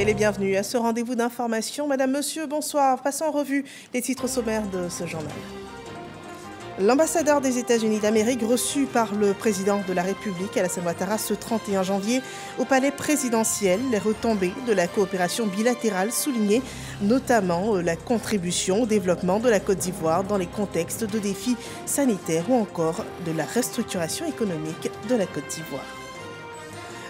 Soyez les bienvenus à ce rendez-vous d'information. Madame, monsieur, bonsoir. Passons en revue les titres sommaires de ce journal. L'ambassadeur des États-Unis d'Amérique reçu par le président de la République, Alassane Ouattara, ce 31 janvier au palais présidentiel. Les retombées de la coopération bilatérale soulignées, notamment la contribution au développement de la Côte d'Ivoire dans les contextes de défis sanitaires ou encore de la restructuration économique de la Côte d'Ivoire.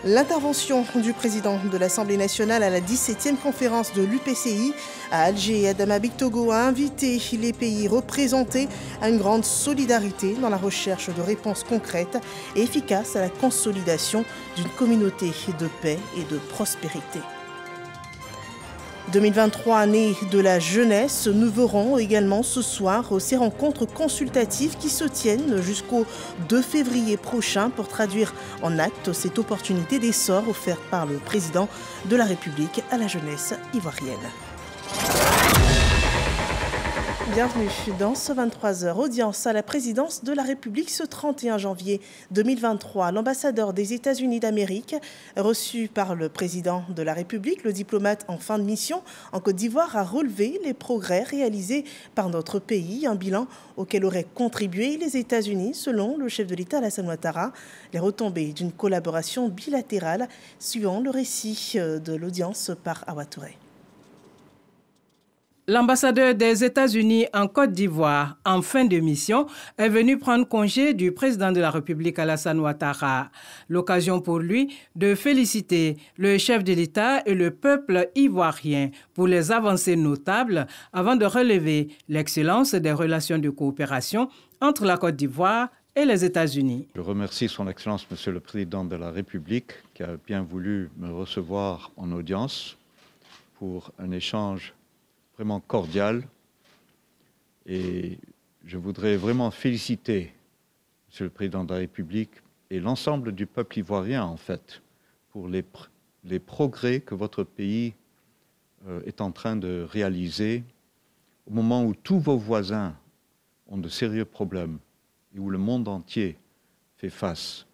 L'intervention du président de l'Assemblée nationale à la 17e conférence de l'UPCI à Alger, Adama Bictogo, a invité les pays représentés à une grande solidarité dans la recherche de réponses concrètes et efficaces à la consolidation d'une communauté de paix et de prospérité. 2023, année de la jeunesse, nous verrons également ce soir ces rencontres consultatives qui se tiennent jusqu'au 2 février prochain pour traduire en actes cette opportunité d'essor offerte par le président de la République à la jeunesse ivoirienne. Bienvenue dans ce 23h. Audience à la présidence de la République ce 31 janvier 2023. L'ambassadeur des États-Unis d'Amérique, reçu par le président de la République, le diplomate en fin de mission en Côte d'Ivoire, a relevé les progrès réalisés par notre pays, un bilan auquel auraient contribué les États-Unis, selon le chef de l'État Alassane Ouattara. Les retombées d'une collaboration bilatérale, suivant le récit de l'audience par Awa Touré. L'ambassadeur des États-Unis en Côte d'Ivoire, en fin de mission, est venu prendre congé du président de la République Alassane Ouattara. L'occasion pour lui de féliciter le chef de l'État et le peuple ivoirien pour les avancées notables avant de relever l'excellence des relations de coopération entre la Côte d'Ivoire et les États-Unis. Je remercie son Excellence, Monsieur le Président de la République, qui a bien voulu me recevoir en audience pour un échange vraiment cordial, et je voudrais vraiment féliciter Monsieur le Président de la République et l'ensemble du peuple ivoirien, en fait, pour les progrès que votre pays est en train de réaliser au moment où tous vos voisins ont de sérieux problèmes et où le monde entier fait face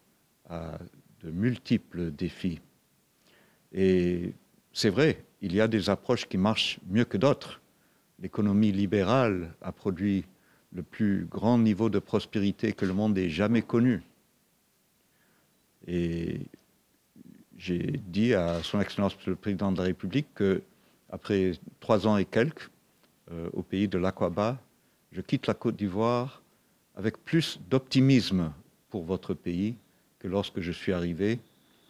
à de multiples défis. Et c'est vrai, il y a des approches qui marchent mieux que d'autres. L'économie libérale a produit le plus grand niveau de prospérité que le monde ait jamais connu. Et j'ai dit à son Excellence le Président de la République qu'après 3 ans et quelques, au pays de l'Aqaba, je quitte la Côte d'Ivoire avec plus d'optimisme pour votre pays que lorsque je suis arrivé.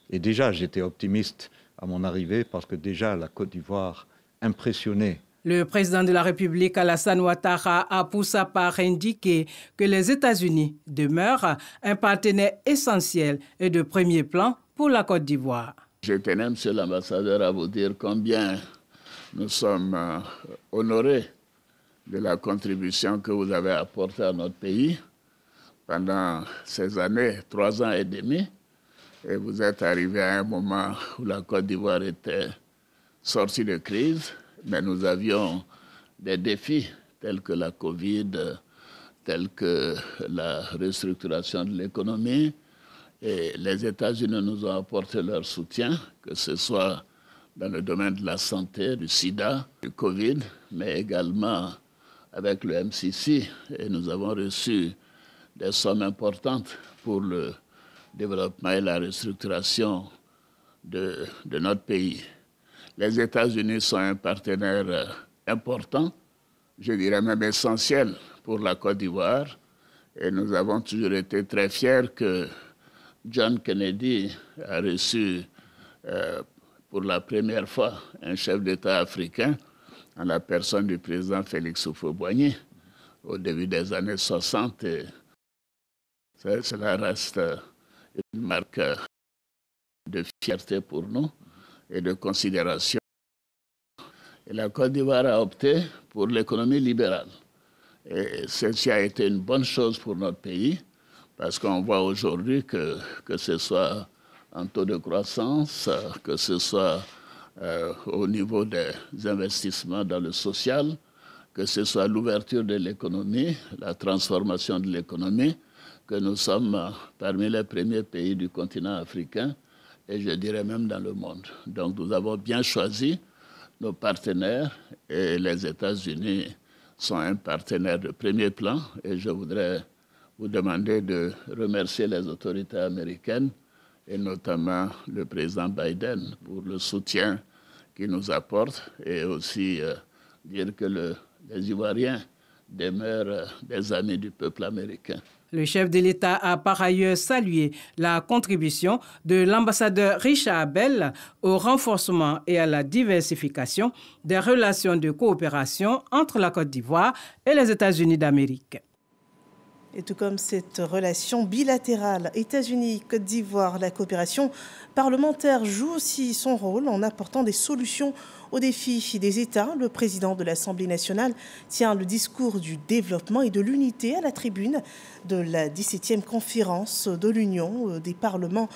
Et déjà, j'étais optimiste à mon arrivée parce que déjà la Côte d'Ivoire impressionnait. Le président de la République, Alassane Ouattara, a pour sa part indiqué que les États-Unis demeurent un partenaire essentiel et de premier plan pour la Côte d'Ivoire. Je tenais, monsieur l'ambassadeur, à vous dire combien nous sommes honorés de la contribution que vous avez apportée à notre pays pendant ces années, 3 ans et demi. Et vous êtes arrivé à un moment où la Côte d'Ivoire était sortie de crise, mais nous avions des défis tels que la Covid, tels que la restructuration de l'économie. Et les États-Unis nous ont apporté leur soutien, que ce soit dans le domaine de la santé, du sida, du Covid, mais également avec le MCC. Et nous avons reçu des sommes importantes pour le développement et la restructuration de notre pays. Les États-Unis sont un partenaire important, je dirais même essentiel pour la Côte d'Ivoire. Et nous avons toujours été très fiers que John Kennedy a reçu pour la première fois un chef d'État africain en la personne du président Félix Houphouët-Boigny au début des années 60. Et cela reste une marque de fierté pour nous et de considération. Et la Côte d'Ivoire a opté pour l'économie libérale. Et ceci a été une bonne chose pour notre pays, parce qu'on voit aujourd'hui que ce soit en taux de croissance, que ce soit au niveau des investissements dans le social, que ce soit l'ouverture de l'économie, la transformation de l'économie, que nous sommes parmi les premiers pays du continent africain et je dirais même dans le monde. Donc nous avons bien choisi nos partenaires et les États-Unis sont un partenaire de premier plan et je voudrais vous demander de remercier les autorités américaines et notamment le président Biden pour le soutien qu'il nous apporte et aussi dire que les Ivoiriens demeurent des amis du peuple américain. Le chef de l'État a par ailleurs salué la contribution de l'ambassadeur Richard Abel au renforcement et à la diversification des relations de coopération entre la Côte d'Ivoire et les États-Unis d'Amérique. Et tout comme cette relation bilatérale États-Unis-Côte d'Ivoire, la coopération parlementaire joue aussi son rôle en apportant des solutions aux défis des États. Le président de l'Assemblée nationale tient le discours du développement et de l'unité à la tribune de la 17e conférence de l'Union des parlements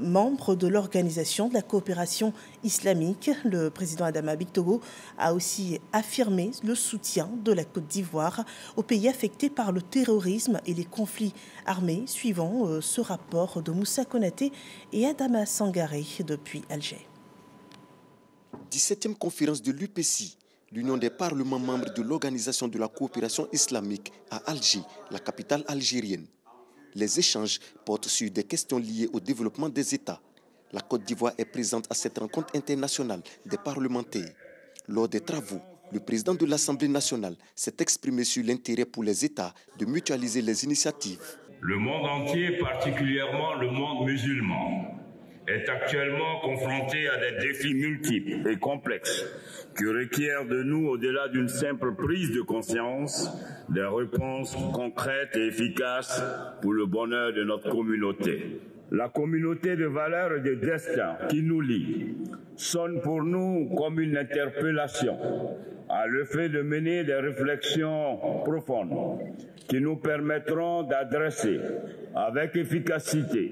membres de l'Organisation de la coopération islamique. Le président Adama Bictogo a aussi affirmé le soutien de la Côte d'Ivoire aux pays affectés par le terrorisme et les conflits armés, suivant ce rapport de Moussa Konaté et Adama Sangaré depuis Alger. 17e conférence de l'UPC, l'Union des parlements membres de l'Organisation de la coopération islamique à Alger, la capitale algérienne. Les échanges portent sur des questions liées au développement des États. La Côte d'Ivoire est présente à cette rencontre internationale des parlementaires. Lors des travaux, le président de l'Assemblée nationale s'est exprimé sur l'intérêt pour les États de mutualiser les initiatives. Le monde entier, particulièrement le monde musulman, est actuellement confronté à des défis multiples et complexes qui requièrent de nous, au-delà d'une simple prise de conscience, des réponses concrètes et efficaces pour le bonheur de notre communauté. La communauté de valeurs et de destin qui nous lie sonne pour nous comme une interpellation à le fait de mener des réflexions profondes qui nous permettront d'adresser avec efficacité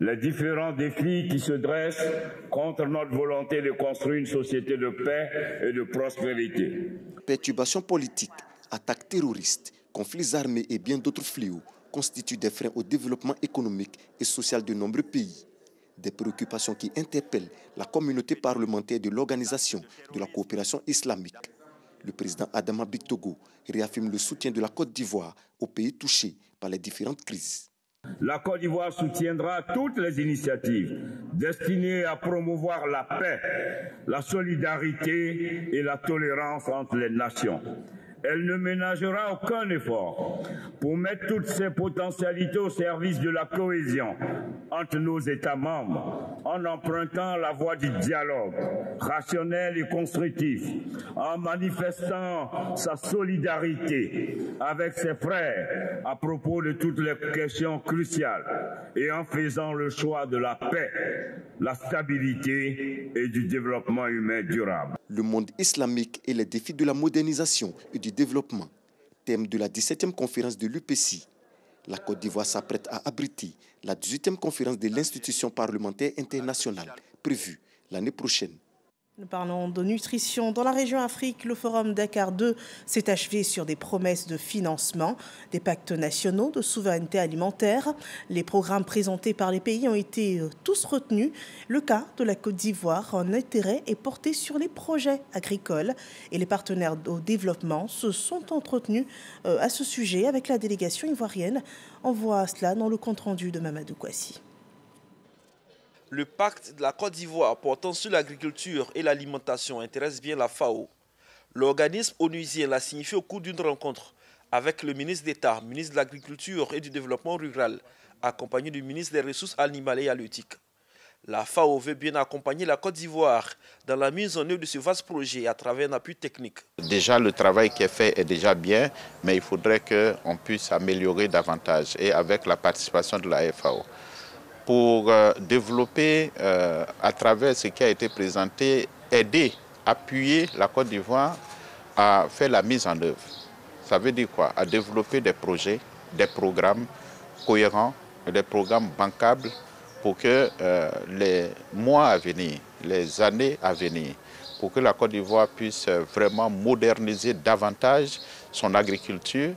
les différents défis qui se dressent contre notre volonté de construire une société de paix et de prospérité. Perturbations politiques, attaques terroristes, conflits armés et bien d'autres fléaux constituent des freins au développement économique et social de nombreux pays. Des préoccupations qui interpellent la communauté parlementaire de l'Organisation de la coopération islamique. Le président Adama Bictogo réaffirme le soutien de la Côte d'Ivoire aux pays touchés par les différentes crises. La Côte d'Ivoire soutiendra toutes les initiatives destinées à promouvoir la paix, la solidarité et la tolérance entre les nations. Elle ne ménagera aucun effort pour mettre toutes ses potentialités au service de la cohésion entre nos États membres, en empruntant la voie du dialogue rationnel et constructif, en manifestant sa solidarité avec ses frères à propos de toutes les questions cruciales et en faisant le choix de la paix, la stabilité et du développement humain durable. Le monde islamique et les défis de la modernisation et du développement, thème de la 17e conférence de l'UPC. La Côte d'Ivoire s'apprête à abriter la 18e conférence de l'institution parlementaire internationale, prévue l'année prochaine. Nous parlons de nutrition. Dans la région Afrique, le forum Dakar 2 s'est achevé sur des promesses de financement, des pactes nationaux de souveraineté alimentaire. Les programmes présentés par les pays ont été tous retenus. Le cas de la Côte d'Ivoire, un intérêt est porté sur les projets agricoles et les partenaires au développement se sont entretenus à ce sujet avec la délégation ivoirienne. On voit cela dans le compte-rendu de Mamadou Kouassi. Le pacte de la Côte d'Ivoire portant sur l'agriculture et l'alimentation intéresse bien la FAO. L'organisme onusien l'a signifié au cours d'une rencontre avec le ministre d'État, ministre de l'Agriculture et du Développement rural, accompagné du ministre des Ressources animales et halieutiques. La FAO veut bien accompagner la Côte d'Ivoire dans la mise en œuvre de ce vaste projet à travers un appui technique. Déjà, le travail qui est fait est déjà bien, mais il faudrait qu'on puisse améliorer davantage et avec la participation de la FAO. Pour développer à travers ce qui a été présenté, aider, appuyer la Côte d'Ivoire à faire la mise en œuvre. Ça veut dire quoi? À développer des projets, des programmes cohérents, des programmes bancables pour que les mois à venir, les années à venir, pour que la Côte d'Ivoire puisse vraiment moderniser davantage son agriculture,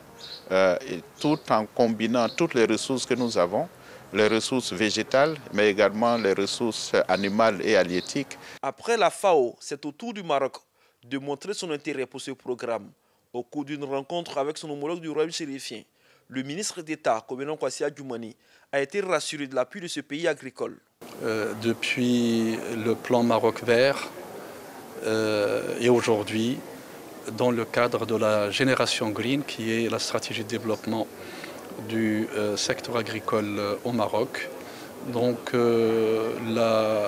tout en combinant toutes les ressources que nous avons, les ressources végétales, mais également les ressources animales et halieutiques. Après la FAO, c'est au tour du Maroc de montrer son intérêt pour ce programme. Au cours d'une rencontre avec son homologue du royaume chérifien, le ministre d'État, Komenon Kwasi Adjoumani, a été rassuré de l'appui de ce pays agricole. Depuis le plan Maroc vert et aujourd'hui, dans le cadre de la génération green, qui est la stratégie de développement du secteur agricole au Maroc. Donc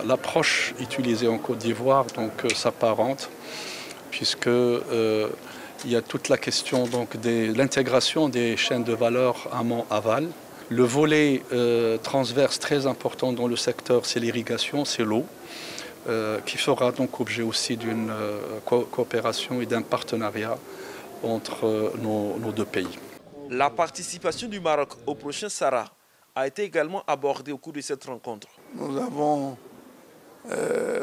l'approche utilisée en Côte d'Ivoire s'apparente, puisque il y a toute la question de l'intégration des chaînes de valeur amont-aval. Le volet transverse très important dans le secteur, c'est l'irrigation, c'est l'eau, qui fera donc objet aussi d'une coopération et d'un partenariat entre nos deux pays. La participation du Maroc au prochain Sahara a été également abordée au cours de cette rencontre. Nous avons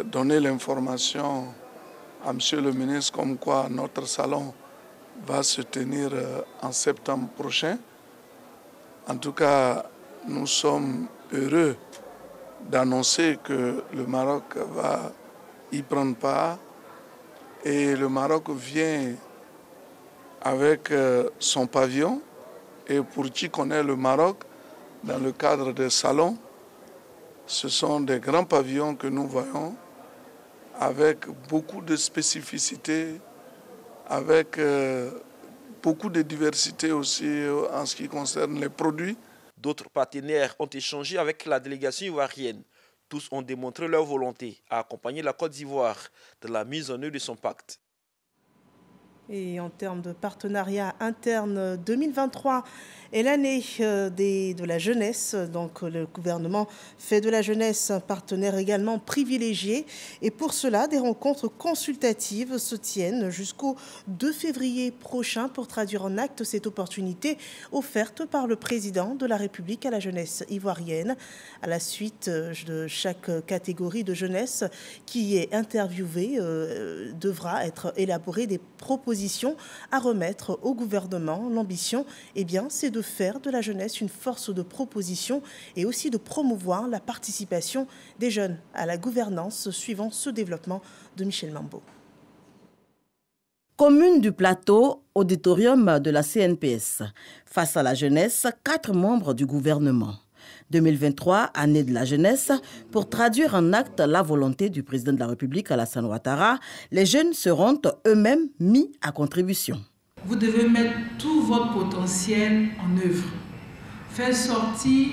donné l'information à M. le ministre comme quoi notre salon va se tenir en septembre prochain. En tout cas, nous sommes heureux d'annoncer que le Maroc va y prendre part. Et le Maroc vient avec son pavillon. Et pour qui connaît le Maroc, dans le cadre des salons, ce sont des grands pavillons que nous voyons avec beaucoup de spécificités, avec beaucoup de diversité aussi en ce qui concerne les produits. D'autres partenaires ont échangé avec la délégation ivoirienne. Tous ont démontré leur volonté à accompagner la Côte d'Ivoire dans la mise en œuvre de son pacte. Et en termes de partenariat interne, 2023 est l'année de la jeunesse. Donc le gouvernement fait de la jeunesse un partenaire également privilégié. Et pour cela, des rencontres consultatives se tiennent jusqu'au 2 février prochain pour traduire en acte cette opportunité offerte par le président de la République à la jeunesse ivoirienne. À la suite de chaque catégorie de jeunesse qui est interviewée, devra être élaborée des propositions à remettre au gouvernement. L'ambition, c'est de faire de la jeunesse une force de proposition et aussi de promouvoir la participation des jeunes à la gouvernance, suivant ce développement de Michel Mambo. Commune du Plateau, auditorium de la CNPS. Face à la jeunesse, 4 membres du gouvernement. 2023, année de la jeunesse, pour traduire en acte la volonté du président de la République, Alassane Ouattara, les jeunes seront eux-mêmes mis à contribution. Vous devez mettre tout votre potentiel en œuvre, faire sortir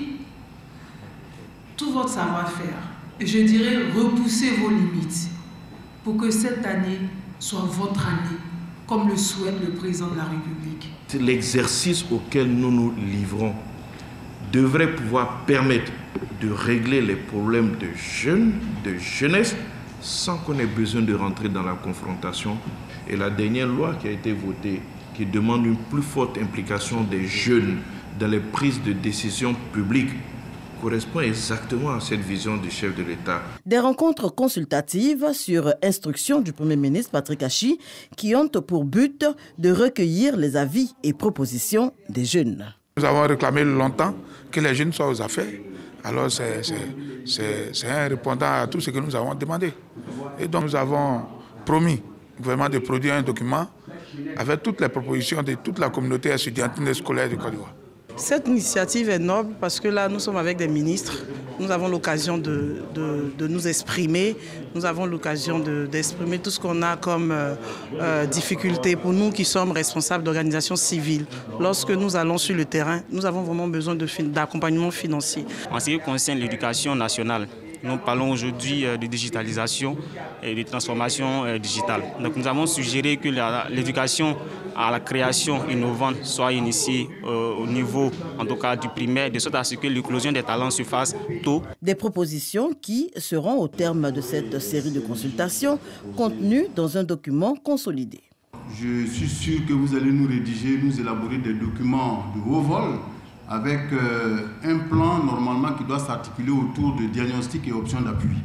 tout votre savoir-faire. Et je dirais repousser vos limites pour que cette année soit votre année, comme le souhaite le président de la République. C'est l'exercice auquel nous nous livrons devrait pouvoir permettre de régler les problèmes de jeunes, de jeunesse, sans qu'on ait besoin de rentrer dans la confrontation. Et la dernière loi qui a été votée, qui demande une plus forte implication des jeunes dans les prises de décision publiques, correspond exactement à cette vision du chef de l'État. Des rencontres consultatives sur instruction du Premier ministre Patrick Achi qui ont pour but de recueillir les avis et propositions des jeunes. Nous avons réclamé longtemps que les jeunes soient aux affaires. Alors c'est un répondant à tout ce que nous avons demandé. Et donc nous avons promis au gouvernement de produire un document avec toutes les propositions de toute la communauté estudiantine et scolaire du Côte d'Ivoire. Cette initiative est noble parce que là, nous sommes avec des ministres. Nous avons l'occasion de nous exprimer. Nous avons l'occasion d'exprimer tout ce qu'on a comme difficulté pour nous qui sommes responsables d'organisations civiles. Lorsque nous allons sur le terrain, nous avons vraiment besoin d'accompagnement financier. En ce qui concerne l'éducation nationale, nous parlons aujourd'hui de digitalisation et de transformation digitale. Donc nous avons suggéré que l'éducation à la création innovante soit initiée au niveau, en tout cas du primaire, de sorte à ce que l'éclosion des talents se fasse tôt. Des propositions qui seront au terme de cette série de consultations contenues dans un document consolidé. Je suis sûr que vous allez nous rédiger, nous élaborer des documents de haut vol avec un plan normalement qui doit s'articuler autour de diagnostics et options d'appui.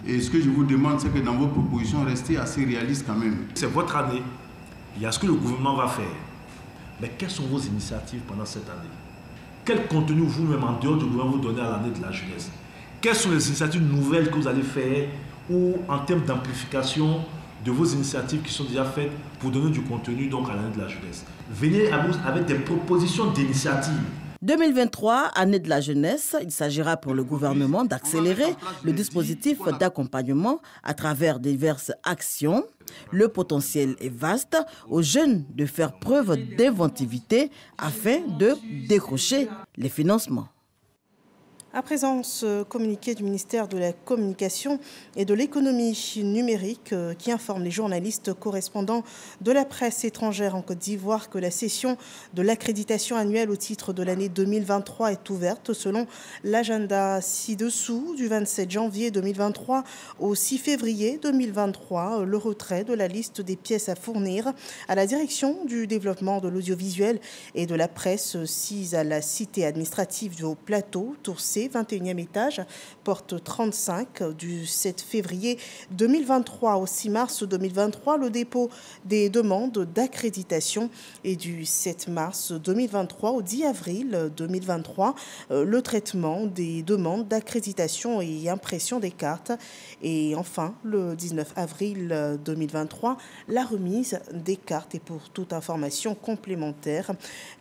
Et ce que je vous demande, c'est que dans vos propositions, restez assez réalistes quand même. C'est votre année. Il y a ce que le gouvernement va faire. Mais quelles sont vos initiatives pendant cette année? quel contenu vous-même en dehors du gouvernement vous donnez à l'année de la jeunesse? Quelles sont les initiatives nouvelles que vous allez faire ou en termes d'amplification de vos initiatives qui sont déjà faites pour donner du contenu donc à l'année de la jeunesse? Venez avec des propositions d'initiatives. 2023, année de la jeunesse, il s'agira pour le gouvernement d'accélérer le dispositif d'accompagnement à travers diverses actions. Le potentiel est vaste, aux jeunes de faire preuve d'inventivité afin de décrocher les financements. À présent, ce communiqué du ministère de la Communication et de l'Économie numérique qui informe les journalistes correspondants de la presse étrangère en Côte d'Ivoire que la session de l'accréditation annuelle au titre de l'année 2023 est ouverte selon l'agenda ci-dessous du 27 janvier 2023 au 6 février 2023. Le retrait de la liste des pièces à fournir à la direction du développement de l'audiovisuel et de la presse sise à la cité administrative du Haut-Plateau, Tour C, 21e étage, porte 35 du 7 février 2023 au 6 mars 2023, le dépôt des demandes d'accréditation et du 7 mars 2023 au 10 avril 2023, le traitement des demandes d'accréditation et impression des cartes et enfin le 19 avril 2023, la remise des cartes. Et pour toute information complémentaire,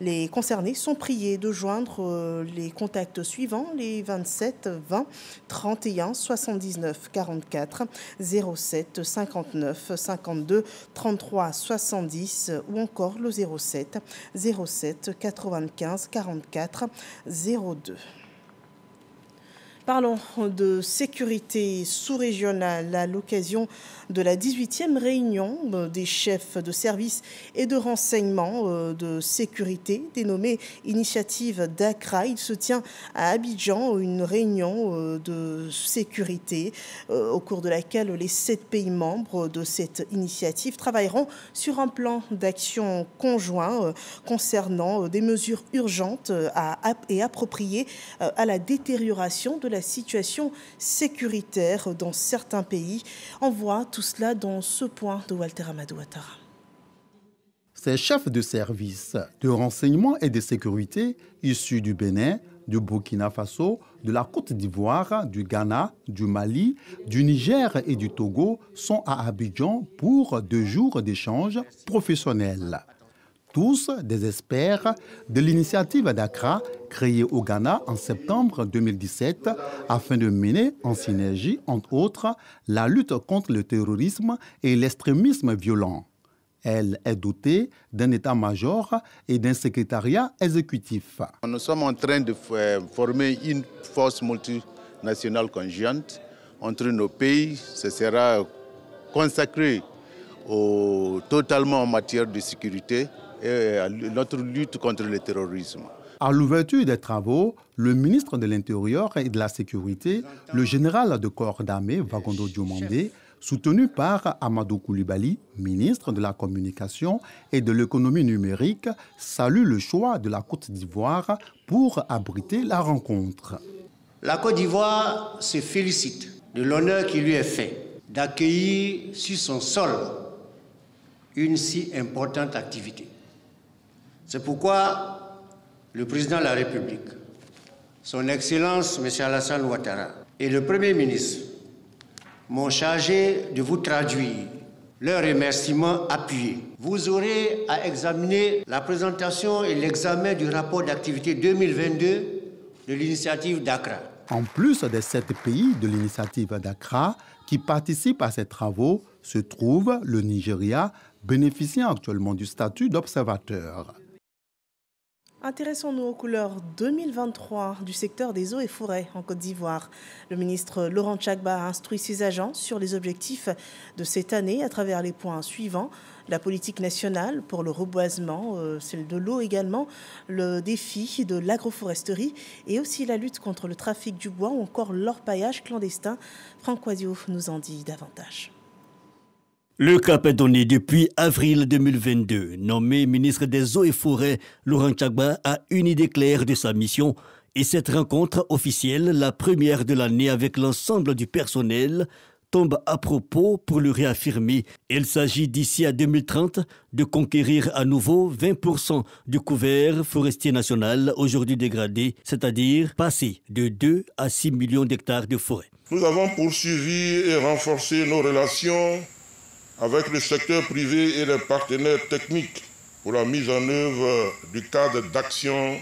les concernés sont priés de joindre les contacts suivants, les 27 20 31 79 44 07 59 52 33 70 ou encore le 07 07 95 44 02. Parlons de sécurité sous-régionale à l'occasion de la 18e réunion des chefs de service et de renseignement de sécurité dénommée Initiative d'Accra. Il se tient à Abidjan une réunion de sécurité au cours de laquelle les 7 pays membres de cette initiative travailleront sur un plan d'action conjoint concernant des mesures urgentes et appropriées à la détérioration de la situation sécuritaire dans certains pays. On voit tout cela dans ce point de Walter Amadou Ouattara. Ces chefs de service de renseignement et de sécurité issus du Bénin, du Burkina Faso, de la Côte d'Ivoire, du Ghana, du Mali, du Niger et du Togo sont à Abidjan pour 2 jours d'échanges professionnels. Tous des experts de l'initiative d'Accra, créée au Ghana en septembre 2017, afin de mener en synergie, entre autres, la lutte contre le terrorisme et l'extrémisme violent. Elle est dotée d'un état-major et d'un secrétariat exécutif. Nous sommes en train de former une force multinationale conjointe entre nos pays. Ce sera consacré totalement en matière de sécurité et à notre lutte contre le terrorisme. À l'ouverture des travaux, le ministre de l'Intérieur et de la Sécurité, le général de corps d'armée Vagondo Diomandé, soutenu par Amadou Koulibaly, ministre de la Communication et de l'Économie numérique, salue le choix de la Côte d'Ivoire pour abriter la rencontre. La Côte d'Ivoire se félicite de l'honneur qui lui est fait d'accueillir sur son sol une si importante activité. C'est pourquoi le président de la République, son Excellence M. Alassane Ouattara et le Premier ministre m'ont chargé de vous traduire leurs remerciements appuyés. Vous aurez à examiner la présentation et l'examen du rapport d'activité 2022 de l'initiative d'Accra. En plus des 7 pays de l'initiative d'Accra qui participent à ces travaux, se trouve le Nigeria, bénéficiant actuellement du statut d'observateur. Intéressons-nous aux couleurs 2023 du secteur des eaux et forêts en Côte d'Ivoire. Le ministre Laurent Tchagba a instruit ses agents sur les objectifs de cette année à travers les points suivants. La politique nationale pour le reboisement, celle de l'eau également, le défi de l'agroforesterie et aussi la lutte contre le trafic du bois ou encore l'orpaillage clandestin. Franck Oisio nous en dit davantage. Le cap est donné depuis avril 2022. Nommé ministre des Eaux et Forêts, Laurent Tchagba a une idée claire de sa mission et cette rencontre officielle, la première de l'année avec l'ensemble du personnel, tombe à propos pour le réaffirmer. Il s'agit d'ici à 2030 de conquérir à nouveau 20% du couvert forestier national aujourd'hui dégradé, c'est-à-dire passer de 2 à 6 millions d'hectares de forêt. Nous avons poursuivi et renforcé nos relations avec le secteur privé et les partenaires techniques pour la mise en œuvre du cadre d'action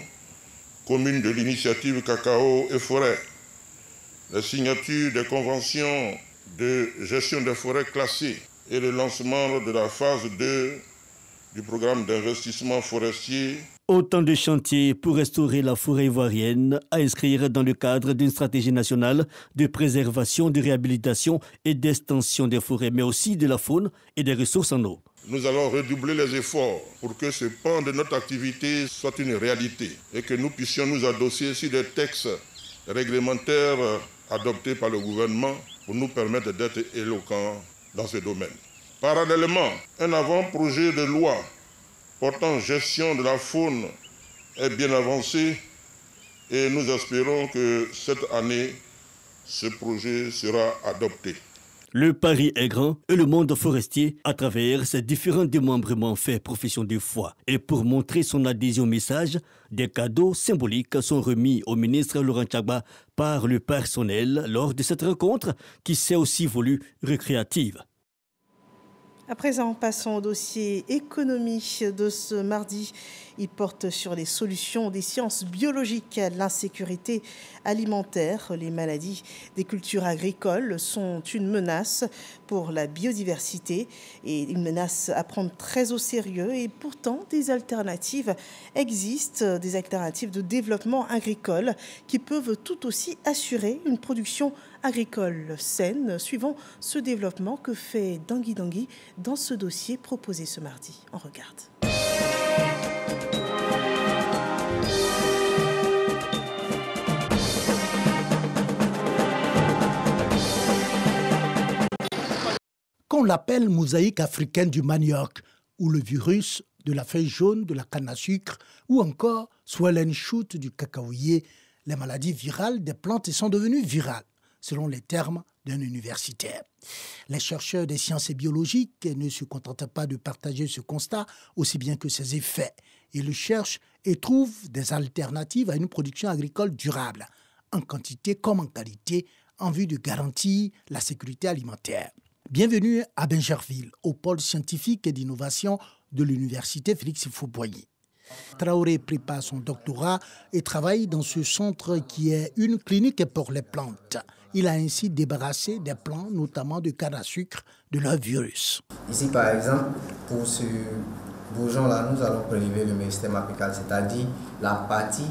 commune de l'initiative Cacao et Forêt. La signature des conventions de gestion des forêts classées et le lancement de la phase 2 du programme d'investissement forestier. Autant de chantiers pour restaurer la forêt ivoirienne à inscrire dans le cadre d'une stratégie nationale de préservation, de réhabilitation et d'extension des forêts, mais aussi de la faune et des ressources en eau. Nous allons redoubler les efforts pour que ce pan de notre activité soit une réalité et que nous puissions nous adosser sur des textes réglementaires adoptés par le gouvernement pour nous permettre d'être éloquents dans ce domaine. Parallèlement, un avant-projet de loi portant gestion de la faune est bien avancé et nous espérons que cette année, ce projet sera adopté. Le pari est grand et le monde forestier, à travers ses différents démembrements, fait profession de foi. Et pour montrer son adhésion au message, des cadeaux symboliques sont remis au ministre Laurent Tchagba par le personnel lors de cette rencontre qui s'est aussi voulue récréative. À présent, passons au dossier économie de ce mardi. Il porte sur les solutions des sciences biologiques, l'insécurité alimentaire. Les maladies des cultures agricoles sont une menace pour la biodiversité et une menace à prendre très au sérieux. Et pourtant, des alternatives existent, des alternatives de développement agricole qui peuvent tout aussi assurer une production agricole saine, suivant ce développement que fait Dangui Dangui dans ce dossier proposé ce mardi. On regarde. Qu'on l'appelle mosaïque africaine du manioc, ou le virus de la feuille jaune de la canne à sucre, ou encore swollen shoot du cacaoyer, les maladies virales des plantes sont devenues virales, selon les termes d'un universitaire. Les chercheurs des sciences biologiques ne se contentent pas de partager ce constat aussi bien que ses effets. Ils cherchent et trouvent des alternatives à une production agricole durable, en quantité comme en qualité, en vue de garantir la sécurité alimentaire. Bienvenue à Bingerville, au pôle scientifique et d'innovation de l'université Félix Houphouët-Boigny. Traoré prépare son doctorat et travaille dans ce centre qui est une clinique pour les plantes. Il a ainsi débarrassé des plants, notamment de canne à sucre, de leur virus. Ici, par exemple, pour ce bourgeon-là, nous allons prélever le méristème apical, c'est-à-dire la partie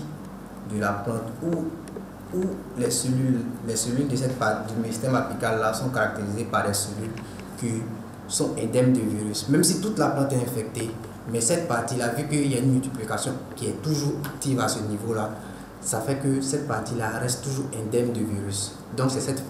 de la plante où les cellules de cette partie du méristème apical-là sont caractérisées par des cellules qui sont indemnes de virus. Même si toute la plante est infectée, mais cette partie-là, vu qu'il y a une multiplication qui est toujours active à ce niveau-là, ça fait que cette partie-là reste toujours indemne de virus. Donc c'est cette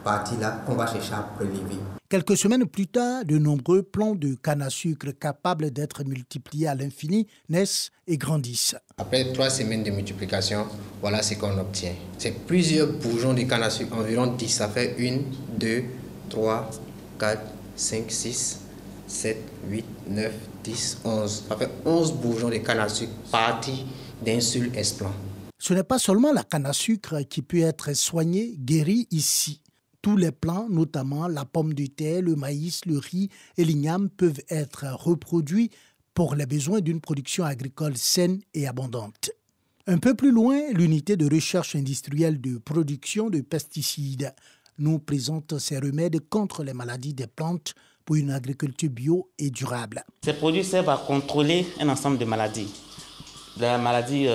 partie-là qu'on va chercher à prélever. Quelques semaines plus tard, de nombreux plants de canne à sucre capables d'être multipliés à l'infini naissent et grandissent. Après 3 semaines de multiplication, voilà ce qu'on obtient. C'est plusieurs bourgeons de canne à sucre, environ 10. Ça fait 1, 2, 3, 4, 5, 6, 7, 8, 9, 10, 11. Ça fait 11 bourgeons de canne à sucre partis d'un seul esplant. Ce n'est pas seulement la canne à sucre qui peut être soignée, guérie ici. Tous les plants, notamment la pomme de terre, le maïs, le riz et l'igname, peuvent être reproduits pour les besoins d'une production agricole saine et abondante. Un peu plus loin, l'unité de recherche industrielle de production de pesticides nous présente ces remèdes contre les maladies des plantes pour une agriculture bio et durable. Ces produits servent à contrôler un ensemble de maladies. La maladie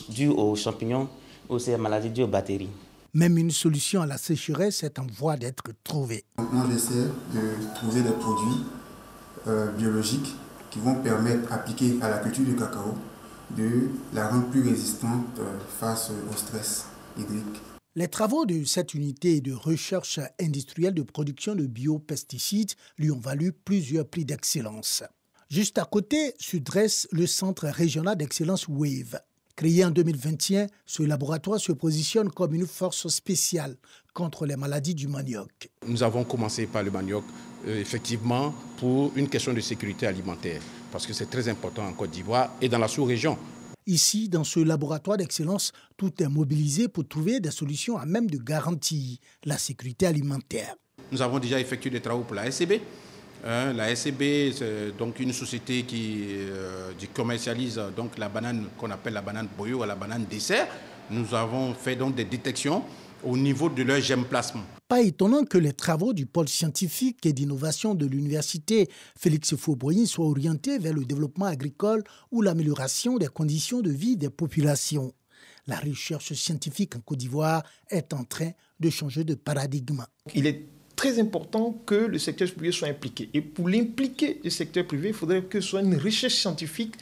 due aux champignons ou aussi la maladie due aux bactéries. Même une solution à la sécheresse est en voie d'être trouvée. Maintenant, j'essaie de trouver des produits biologiques qui vont permettre, appliqués à la culture du cacao, de la rendre plus résistante face au stress hydrique. Les travaux de cette unité de recherche industrielle de production de biopesticides lui ont valu plusieurs prix d'excellence. Juste à côté se dresse le Centre régional d'excellence WAVE. Créé en 2021, ce laboratoire se positionne comme une force spéciale contre les maladies du manioc. Nous avons commencé par le manioc, effectivement, pour une question de sécurité alimentaire, parce que c'est très important en Côte d'Ivoire et dans la sous-région. Ici, dans ce laboratoire d'excellence, tout est mobilisé pour trouver des solutions à même de garantir la sécurité alimentaire. Nous avons déjà effectué des travaux pour la SCB. La SCB, c'est donc une société qui commercialise donc la banane qu'on appelle la banane boyo ou la banane dessert. Nous avons fait donc des détections au niveau de leur germplasme. Pas étonnant que les travaux du pôle scientifique et d'innovation de l'université Félix Houphouët-Boigny soient orientés vers le développement agricole ou l'amélioration des conditions de vie des populations. La recherche scientifique en Côte d'Ivoire est en train de changer de paradigme. Il est très important que le secteur privé soit impliqué. Et pour l'impliquer, le secteur privé, il faudrait que ce soit une recherche scientifique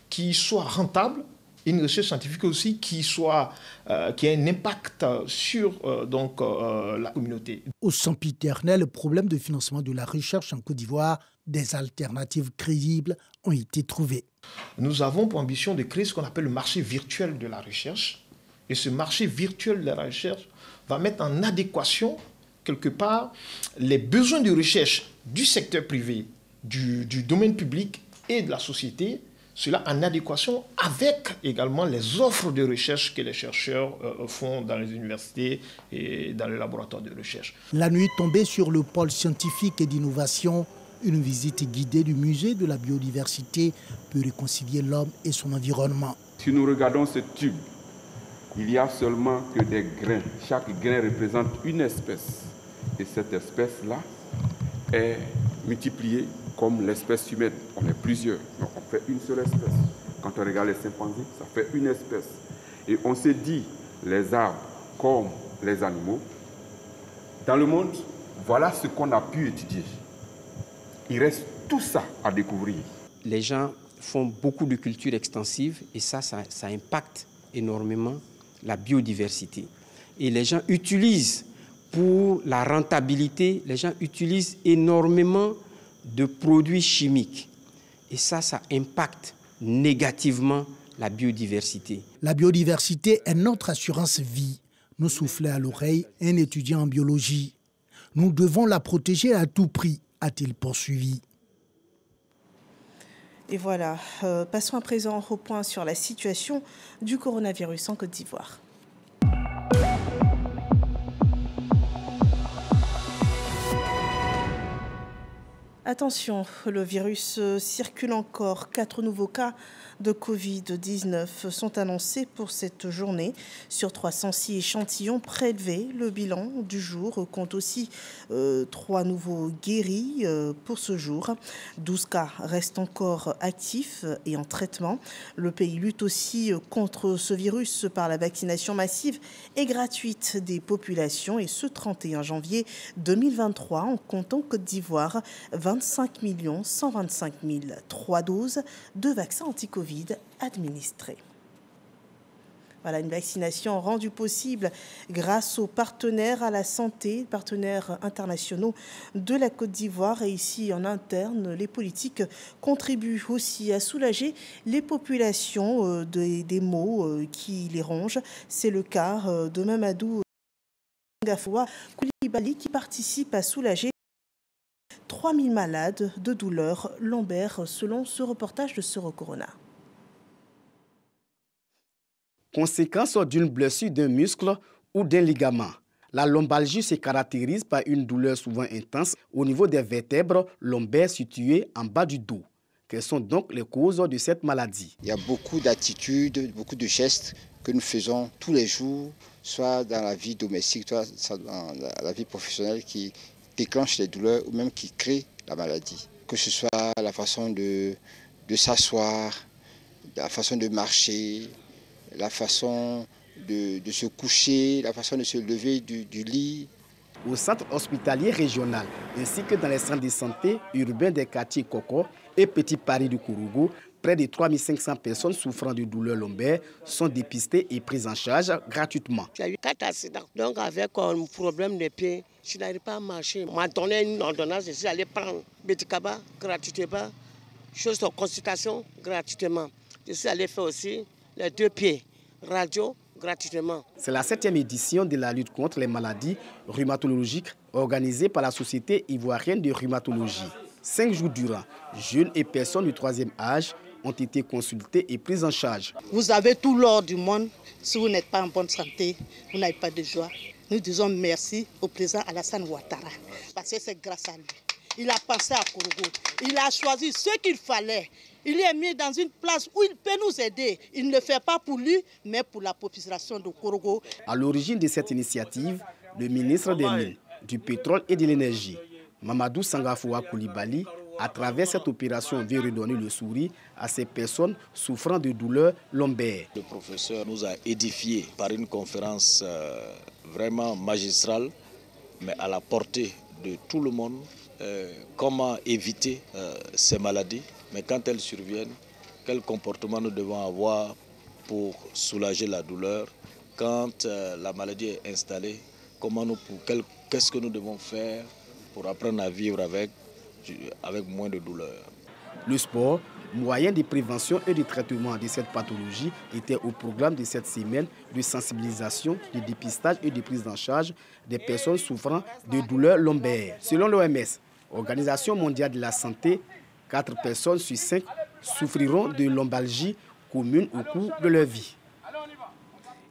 qui soit rentable, une recherche scientifique aussi qui ait un impact sur la communauté. Au sempiternel le problème de financement de la recherche en Côte d'Ivoire, des alternatives crédibles ont été trouvées. Nous avons pour ambition de créer ce qu'on appelle le marché virtuel de la recherche. Et ce marché virtuel de la recherche va mettre en adéquation, quelque part, les besoins de recherche du secteur privé, du domaine public et de la société, cela en adéquation avec également les offres de recherche que les chercheurs font dans les universités et dans les laboratoires de recherche. La nuit tombée sur le pôle scientifique et d'innovation, une visite guidée du musée de la biodiversité peut réconcilier l'homme et son environnement. Si nous regardons ce tube, il n'y a seulement que des grains. Chaque grain représente une espèce. Et cette espèce-là est multipliée comme l'espèce humaine. On est plusieurs, donc on fait une seule espèce. Quand on regarde les chimpanzés, ça fait une espèce. Et on se dit, les arbres comme les animaux, dans le monde, voilà ce qu'on a pu étudier. Il reste tout ça à découvrir. Les gens font beaucoup de cultures extensives et ça impacte énormément la biodiversité. Et les gens utilisent, pour la rentabilité, les gens utilisent énormément de produits chimiques. Et ça impacte négativement la biodiversité. La biodiversité est notre assurance vie, nous soufflait à l'oreille un étudiant en biologie. Nous devons la protéger à tout prix, a-t-il poursuivi. Et voilà, passons à présent au point sur la situation du coronavirus en Côte d'Ivoire. Attention, le virus circule encore. 4 nouveaux cas de Covid-19 sont annoncés pour cette journée. Sur 306 échantillons prélevés, le bilan du jour compte aussi 3 nouveaux guéris pour ce jour. 12 cas restent encore actifs et en traitement. Le pays lutte aussi contre ce virus par la vaccination massive et gratuite des populations. Et ce 31 janvier 2023, en comptant Côte d'Ivoire, 25 125 003 doses de vaccins anti-Covid administrées. Voilà, une vaccination rendue possible grâce aux partenaires à la santé, partenaires internationaux de la Côte d'Ivoire. Et ici, en interne, les politiques contribuent aussi à soulager les populations des maux qui les rongent. C'est le cas de Mamadou Ngafoua Koulibaly qui participe à soulager 3000 malades de douleurs lombaires, selon ce reportage de Soro Corona. Conséquence d'une blessure d'un muscle ou d'un ligament. La lombalgie se caractérise par une douleur souvent intense au niveau des vertèbres lombaires situées en bas du dos. Quelles sont donc les causes de cette maladie? Il y a beaucoup d'attitudes, beaucoup de gestes que nous faisons tous les jours, soit dans la vie domestique, soit dans la vie professionnelle qui déclenche les douleurs ou même qui crée la maladie. Que ce soit la façon de s'asseoir, la façon de marcher, la façon de se coucher, la façon de se lever du lit. Au centre hospitalier régional, ainsi que dans les centres de santé urbains des quartiers Koko et Petit Paris du Kourougou, près de 3500 personnes souffrant de douleurs lombaires sont dépistées et prises en charge gratuitement. J'ai eu 4 accidents. Donc avec un problème de pied, je n'arrive pas à marcher. On m'a donné une ordonnance, je suis allé prendre Médicaba gratuitement, chose de consultation gratuitement. Je suis allé faire aussi les 2 pieds, radio gratuitement. C'est la 7e édition de la lutte contre les maladies rhumatologiques organisée par la Société ivoirienne de rhumatologie. 5 jours durant, jeunes et personnes du 3e âge ont été consultés et pris en charge. Vous avez tout l'or du monde. Si vous n'êtes pas en bonne santé, vous n'avez pas de joie. Nous disons merci au président Alassane Ouattara, parce que c'est grâce à lui. Il a pensé à Korogo. Il a choisi ce qu'il fallait. Il est mis dans une place où il peut nous aider. Il ne le fait pas pour lui, mais pour la population de Korogo. À l'origine de cette initiative, le ministre des Mines, du Pétrole et de l'Énergie, Mamadou Sangafoua Koulibaly, à travers cette opération, veut redonner le sourire à ces personnes souffrant de douleurs lombaires. Le professeur nous a édifiés par une conférence vraiment magistrale, mais à la portée de tout le monde. Comment éviter ces maladies, mais quand elles surviennent, quel comportement nous devons avoir pour soulager la douleur. Quand la maladie est installée, qu'est-ce que nous devons faire pour apprendre à vivre avec moins de douleur. Le sport, moyen de prévention et de traitement de cette pathologie, était au programme de cette semaine de sensibilisation, de dépistage et de prise en charge des personnes souffrant de douleurs lombaires. Selon l'OMS, Organisation mondiale de la santé, 4 personnes sur 5 souffriront de lombalgie commune au cours de leur vie.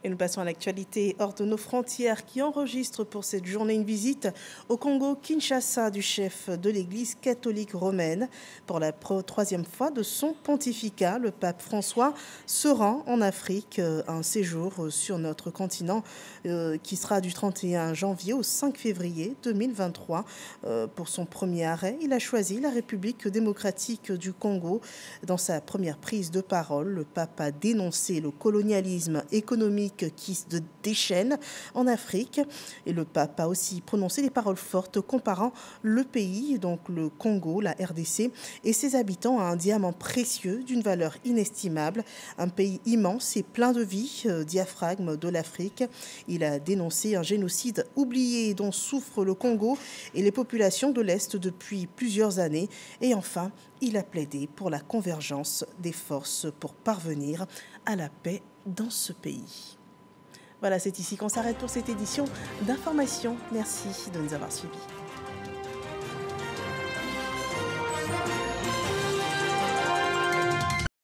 Et nous passons à l'actualité hors de nos frontières qui enregistre pour cette journée une visite au Congo-Kinshasa du chef de l'Église catholique romaine. Pour la 3e fois de son pontificat, le pape François se rend en Afrique, un séjour sur notre continent qui sera du 31 janvier au 5 février 2023. Pour son premier arrêt, il a choisi la République démocratique du Congo. Dans sa première prise de parole, le pape a dénoncé le colonialisme économique qui se déchaîne en Afrique. Et le pape a aussi prononcé des paroles fortes comparant le pays, donc le Congo, la RDC, et ses habitants à un diamant précieux d'une valeur inestimable. Un pays immense et plein de vie, diaphragme de l'Afrique. Il a dénoncé un génocide oublié dont souffrent le Congo et les populations de l'Est depuis plusieurs années. Et enfin, il a plaidé pour la convergence des forces pour parvenir à la paix dans ce pays. Voilà, c'est ici qu'on s'arrête pour cette édition d'Information. Merci de nous avoir suivis.